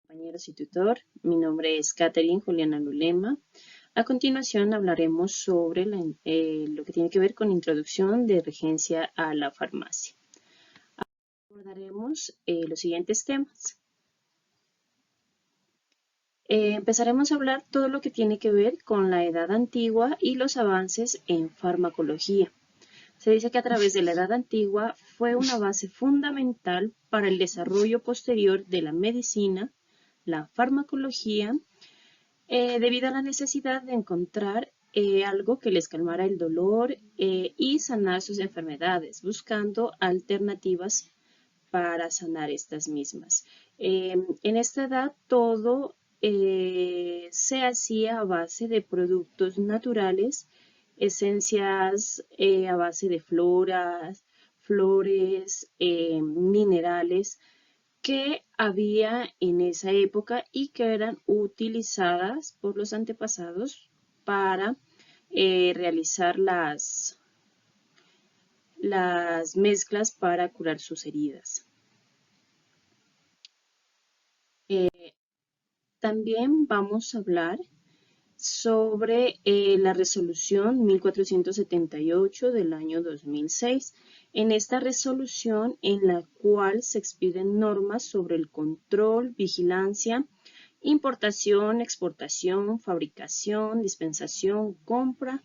Compañeros y tutor, mi nombre es Catherine Juliana Lulema. A continuación hablaremos sobre lo que tiene que ver con introducción de regencia a la farmacia. Abordaremos los siguientes temas. Empezaremos a hablar todo lo que tiene que ver con la Edad Antigua y los avances en farmacología. Se dice que a través de la Edad Antigua fue una base fundamental para el desarrollo posterior de la medicina, la farmacología, debido a la necesidad de encontrar algo que les calmara el dolor y sanar sus enfermedades, buscando alternativas para sanar estas mismas. En esta edad todo se hacía a base de productos naturales, esencias a base de floras, flores, minerales, que había en esa época y que eran utilizadas por los antepasados para realizar las mezclas para curar sus heridas. También vamos a hablar sobre la resolución 1478 del año 2006. En esta resolución, en la cual se expiden normas sobre el control, vigilancia, importación, exportación, fabricación, dispensación, compra,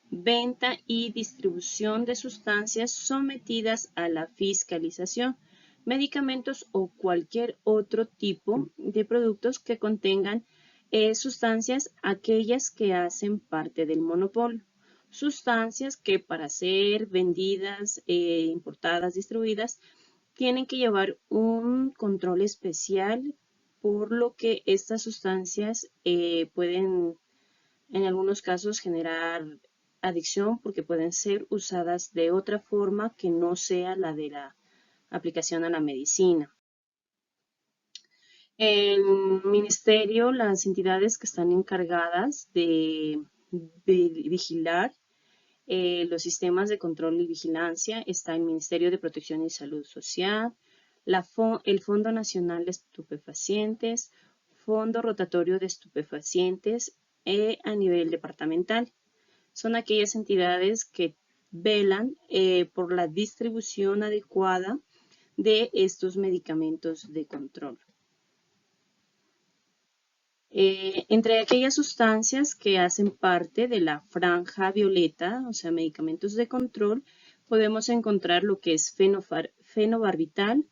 venta y distribución de sustancias sometidas a la fiscalización, medicamentos o cualquier otro tipo de productos que contengan sustancias, aquellas que hacen parte del monopolio. Sustancias que para ser vendidas, importadas, distribuidas, tienen que llevar un control especial, por lo que estas sustancias pueden en algunos casos generar adicción porque pueden ser usadas de otra forma que no sea la de la aplicación a la medicina. El ministerio, las entidades que están encargadas de vigilar los sistemas de control y vigilancia, está el Ministerio de Protección y Salud Social, el Fondo Nacional de Estupefacientes, Fondo Rotatorio de Estupefacientes a nivel departamental. Son aquellas entidades que velan por la distribución adecuada de estos medicamentos de control. Entre aquellas sustancias que hacen parte de la franja violeta, o sea, medicamentos de control, podemos encontrar lo que es fenobarbital,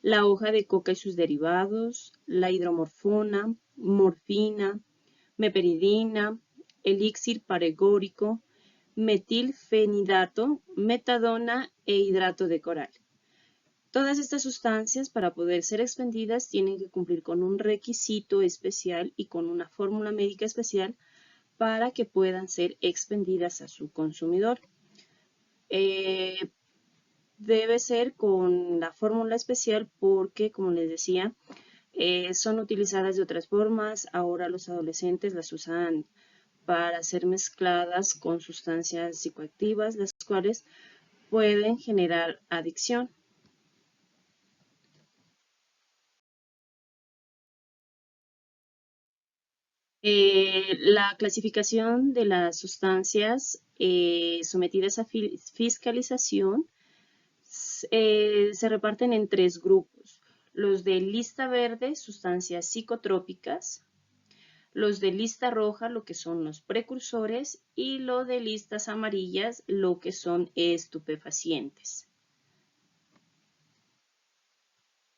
la hoja de coca y sus derivados, la hidromorfona, morfina, meperidina, elixir paregórico, metilfenidato, metadona e hidrato de coral. Todas estas sustancias, para poder ser expendidas, tienen que cumplir con un requisito especial y con una fórmula médica especial para que puedan ser expendidas a su consumidor. Debe ser con la fórmula especial porque, como les decía, son utilizadas de otras formas. Ahora los adolescentes las usan para ser mezcladas con sustancias psicoactivas, las cuales pueden generar adicción. La clasificación de las sustancias sometidas a fiscalización se reparten en tres grupos. Los de lista verde, sustancias psicotrópicas, los de lista roja, lo que son los precursores, y lo de listas amarillas, lo que son estupefacientes.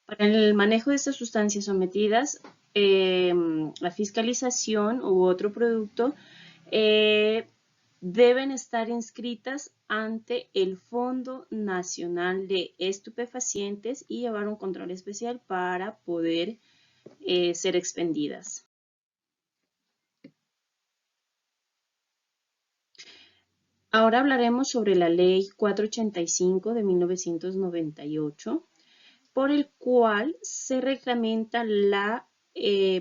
Para el manejo de estas sustancias sometidas a fiscalización u otro producto, deben estar inscritas ante el Fondo Nacional de Estupefacientes y llevar un control especial para poder ser expendidas. Ahora hablaremos sobre la Ley 485 de 1998, por el cual se reglamenta la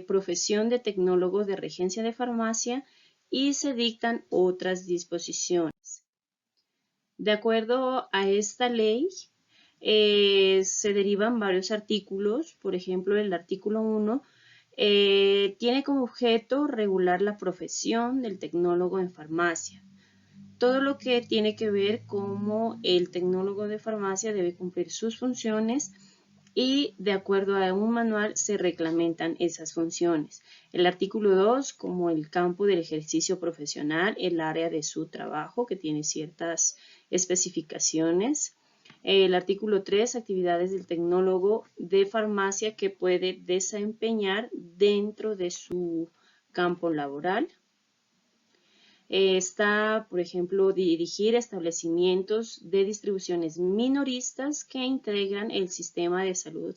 profesión de tecnólogo de regencia de farmacia y se dictan otras disposiciones. De acuerdo a esta ley, se derivan varios artículos. Por ejemplo, el artículo 1 Tiene como objeto regular la profesión del tecnólogo en farmacia. Todo lo que tiene que ver cómo el tecnólogo de farmacia debe cumplir sus funciones y de acuerdo a un manual se reglamentan esas funciones. El artículo 2, como el campo del ejercicio profesional, el área de su trabajo, que tiene ciertas especificaciones. El artículo 3, actividades del tecnólogo de farmacia que puede desempeñar dentro de su campo laboral. Está, por ejemplo, dirigir establecimientos de distribuciones minoristas que integran el sistema de salud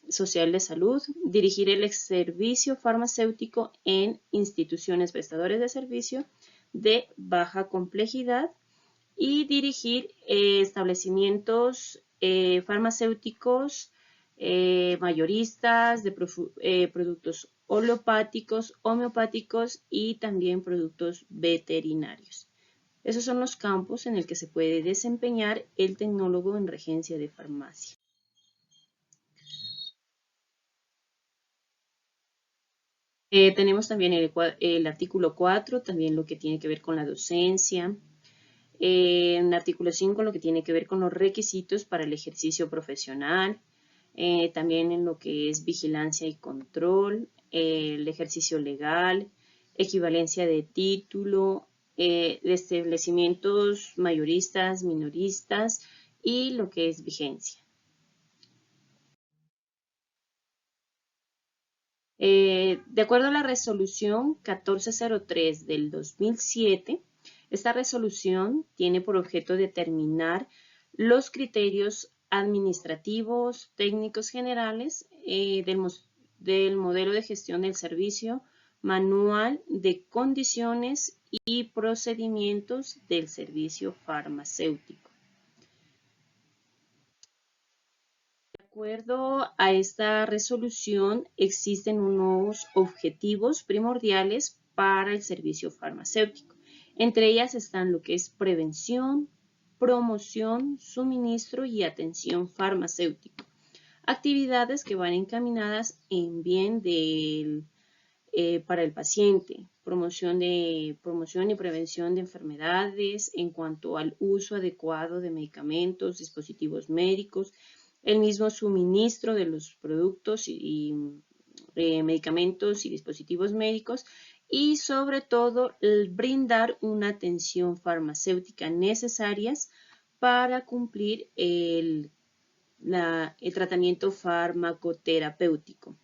social de salud, dirigir el servicio farmacéutico en instituciones prestadores de servicio de baja complejidad y dirigir establecimientos farmacéuticos mayoristas de productos homeopáticos y también productos veterinarios. Esos son los campos en el que se puede desempeñar el tecnólogo en regencia de farmacia. Tenemos también el artículo 4, también lo que tiene que ver con la docencia. En el artículo 5, lo que tiene que ver con los requisitos para el ejercicio profesional. También en lo que es vigilancia y control, el ejercicio legal, equivalencia de título, de establecimientos mayoristas, minoristas y lo que es vigencia. De acuerdo a la resolución 1403 del 2007, esta resolución tiene por objeto determinar los criterios administrativos, técnicos generales del modelo de gestión del servicio, manual de condiciones y procedimientos del servicio farmacéutico. De acuerdo a esta resolución, existen unos objetivos primordiales para el servicio farmacéutico. Entre ellas están lo que es prevención, promoción, suministro y atención farmacéutica. Actividades que van encaminadas en bien para el paciente, promoción y prevención de enfermedades en cuanto al uso adecuado de medicamentos, dispositivos médicos, el mismo suministro de los productos y medicamentos y dispositivos médicos y sobre todo brindar una atención farmacéutica necesarias para cumplir el tratamiento farmacoterapéutico.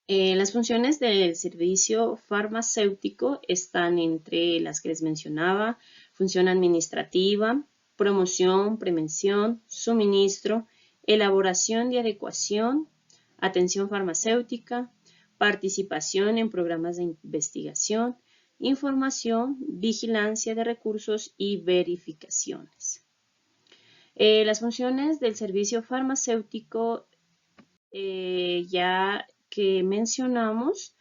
Las funciones del servicio farmacéutico están entre las que les mencionaba: función administrativa, promoción, prevención, suministro, elaboración y adecuación, atención farmacéutica, participación en programas de investigación, información, vigilancia de recursos y verificaciones. Las funciones del servicio farmacéutico ya que mencionamos,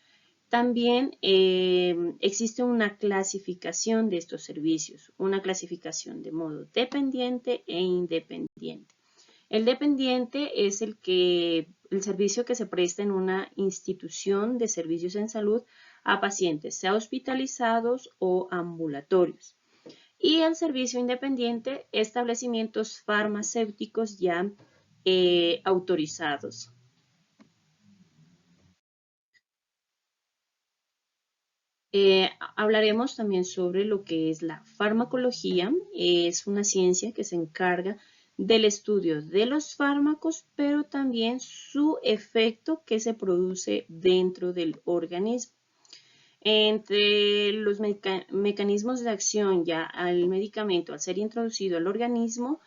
también existe una clasificación de estos servicios, una clasificación de modo dependiente e independiente. El dependiente es el servicio que se presta en una institución de servicios en salud a pacientes, sea hospitalizados o ambulatorios. Y el servicio independiente, establecimientos farmacéuticos ya autorizados. Hablaremos también sobre lo que es la farmacología. Es una ciencia que se encarga del estudio de los fármacos, pero también su efecto que se produce dentro del organismo. Entre los mecanismos de acción ya al medicamento, al ser introducido al organismo,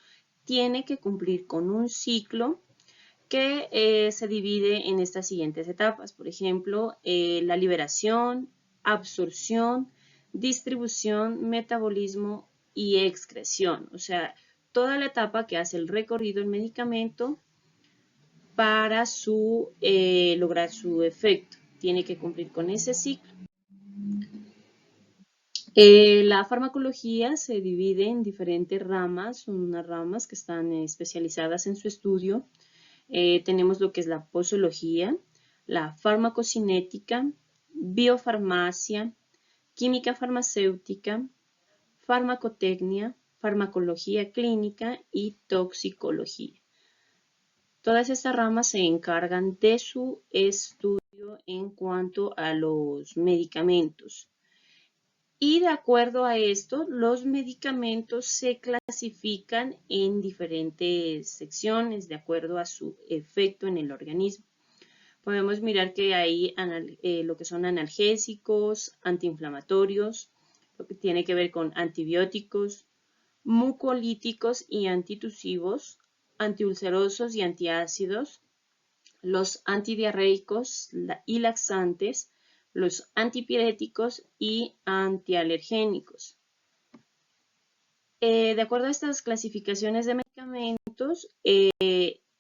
tiene que cumplir con un ciclo que se divide en estas siguientes etapas. Por ejemplo, la liberación, absorción, distribución, metabolismo y excreción. O sea, toda la etapa que hace el recorrido del medicamento para lograr su efecto. Tiene que cumplir con ese ciclo. La farmacología se divide en diferentes ramas, son unas ramas que están especializadas en su estudio. Tenemos lo que es la posología, la farmacocinética, biofarmacia, química farmacéutica, farmacotecnia, farmacología clínica y toxicología. Todas estas ramas se encargan de su estudio en cuanto a los medicamentos. Y de acuerdo a esto, los medicamentos se clasifican en diferentes secciones de acuerdo a su efecto en el organismo. Podemos mirar que hay lo que son analgésicos, antiinflamatorios, lo que tiene que ver con antibióticos, mucolíticos y antitusivos, antiulcerosos y antiácidos, los antidiarreicos y laxantes, los antipiréticos y antialergénicos. De acuerdo a estas clasificaciones de medicamentos,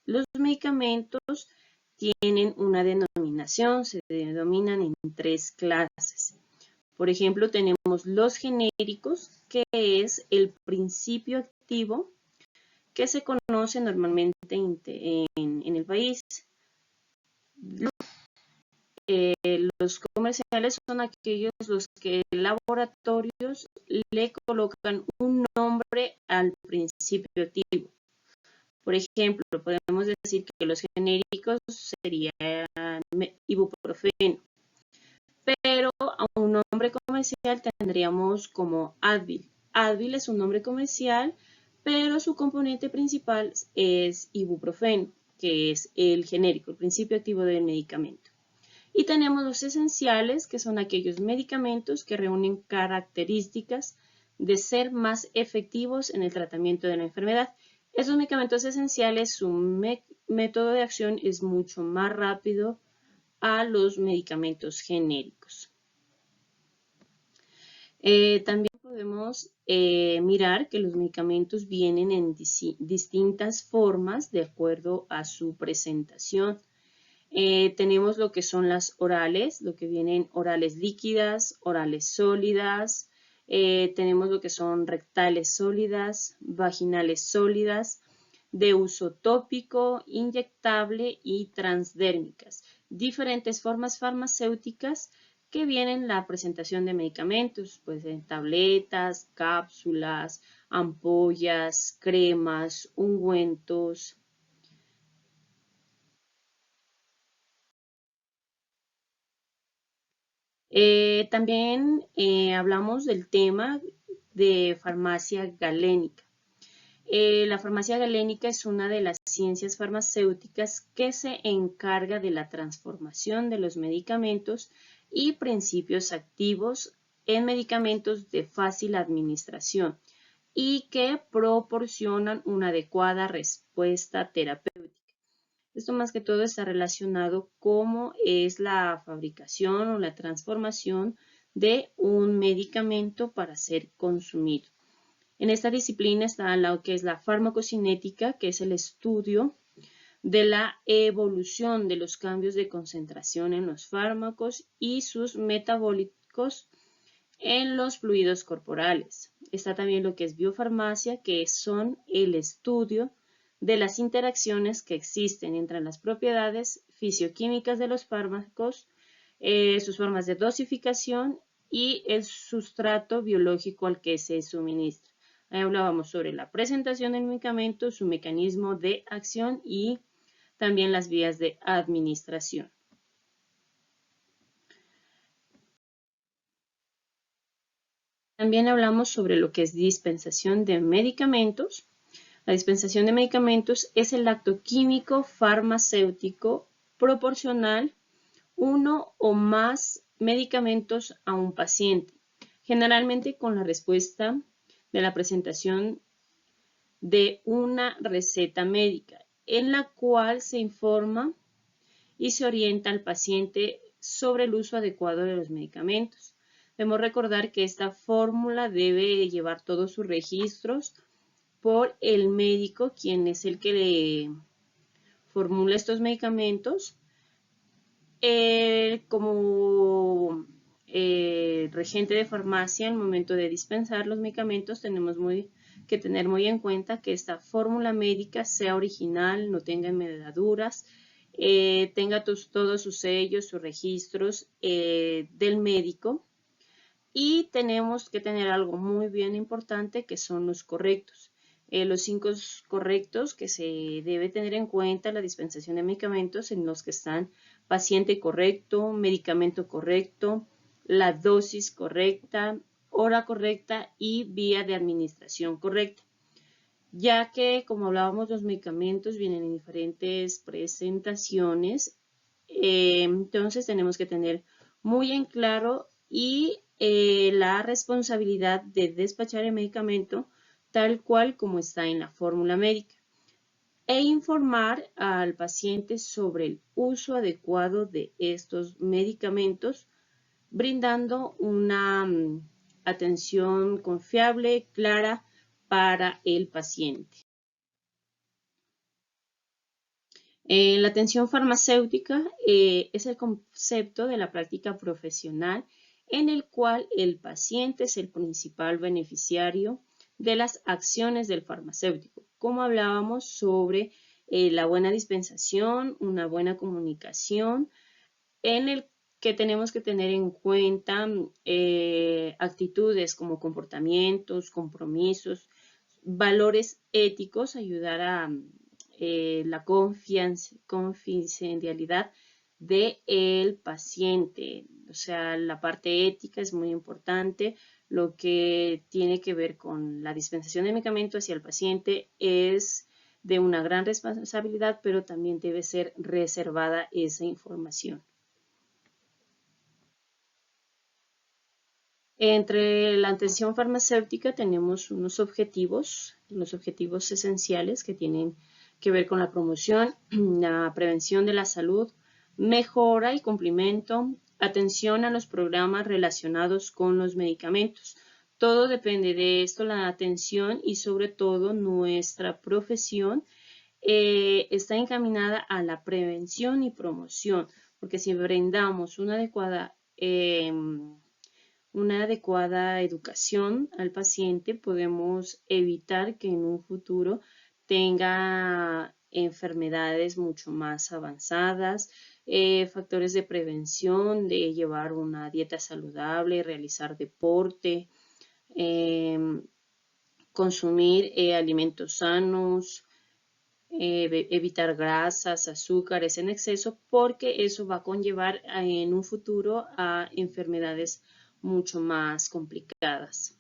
los medicamentos tienen una denominación, se denominan en 3 clases. Por ejemplo, tenemos los genéricos, que es el principio activo que se conoce normalmente en el país. Los comerciales son aquellos los que laboratorios le colocan un nombre al principio activo. Por ejemplo, podemos decir que los genéricos serían ibuprofeno, pero a un nombre comercial tendríamos como Advil. Advil es un nombre comercial, pero su componente principal es ibuprofeno, que es el genérico, el principio activo del medicamento. Y tenemos los esenciales, que son aquellos medicamentos que reúnen características de ser más efectivos en el tratamiento de la enfermedad. Esos medicamentos esenciales, su método de acción es mucho más rápido a los medicamentos genéricos. También podemos mirar que los medicamentos vienen en distintas formas de acuerdo a su presentación. Tenemos lo que son las orales, lo que vienen orales líquidas, orales sólidas, tenemos lo que son rectales sólidas, vaginales sólidas, de uso tópico, inyectable y transdérmicas. Diferentes formas farmacéuticas que vienen la presentación de medicamentos, pues en tabletas, cápsulas, ampollas, cremas, ungüentos. También hablamos del tema de farmacia galénica. La farmacia galénica es una de las ciencias farmacéuticas que se encarga de la transformación de los medicamentos y principios activos en medicamentos de fácil administración y que proporcionan una adecuada respuesta terapéutica. Esto más que todo está relacionado cómo es la fabricación o la transformación de un medicamento para ser consumido. En esta disciplina está lo que es la farmacocinética, que es el estudio de la evolución de los cambios de concentración en los fármacos y sus metabólicos en los fluidos corporales. Está también lo que es biofarmacia, que son el estudio de las interacciones que existen entre las propiedades fisioquímicas de los fármacos, sus formas de dosificación y el sustrato biológico al que se suministra. Ahí hablábamos sobre la presentación del medicamento, su mecanismo de acción y también las vías de administración. También hablamos sobre lo que es dispensación de medicamentos. La dispensación de medicamentos es el acto químico farmacéutico proporcional uno o más medicamentos a un paciente, generalmente con la respuesta de la presentación de una receta médica, en la cual se informa y se orienta al paciente sobre el uso adecuado de los medicamentos. Debemos recordar que esta fórmula debe llevar todos sus registros por el médico, quien es el que le formula estos medicamentos, como regente de farmacia, al momento de dispensar los medicamentos, tenemos que tener muy en cuenta que esta fórmula médica sea original, no tenga enredaduras, tenga todos sus sellos, sus registros del médico. Y tenemos que tener algo muy bien importante que son los correctos. Los 5 correctos que se debe tener en cuenta en la dispensación de medicamentos, en los que están paciente correcto, medicamento correcto, la dosis correcta, hora correcta y vía de administración correcta. Ya que, como hablábamos, los medicamentos vienen en diferentes presentaciones, entonces tenemos que tener muy en claro la responsabilidad de despachar el medicamento tal cual como está en la fórmula médica e informar al paciente sobre el uso adecuado de estos medicamentos, brindando una atención confiable, clara para el paciente. La atención farmacéutica es el concepto de la práctica profesional en el cual el paciente es el principal beneficiario de las acciones del farmacéutico. Como hablábamos sobre la buena dispensación, una buena comunicación, en el que tenemos que tener en cuenta actitudes como comportamientos, compromisos, valores éticos, ayudar a la confidencialidad del paciente. O sea, la parte ética es muy importante. Lo que tiene que ver con la dispensación de medicamentos hacia el paciente es de una gran responsabilidad, pero también debe ser reservada esa información. Entre la atención farmacéutica tenemos unos objetivos, los objetivos esenciales que tienen que ver con la promoción, la prevención de la salud, mejora y cumplimiento, atención a los programas relacionados con los medicamentos. Todo depende de esto, la atención y sobre todo nuestra profesión está encaminada a la prevención y promoción, porque si brindamos una adecuada educación al paciente, podemos evitar que en un futuro tenga enfermedades mucho más avanzadas, factores de prevención, de llevar una dieta saludable, realizar deporte, consumir alimentos sanos, evitar grasas, azúcares en exceso, porque eso va a conllevar en un futuro a enfermedades mucho más complicadas.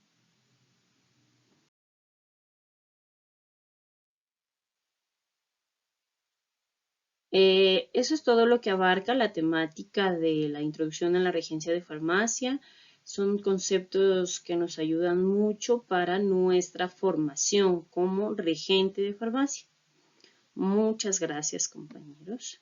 Eso es todo lo que abarca la temática de la introducción a la regencia de farmacia. Son conceptos que nos ayudan mucho para nuestra formación como regente de farmacia. Muchas gracias, compañeros.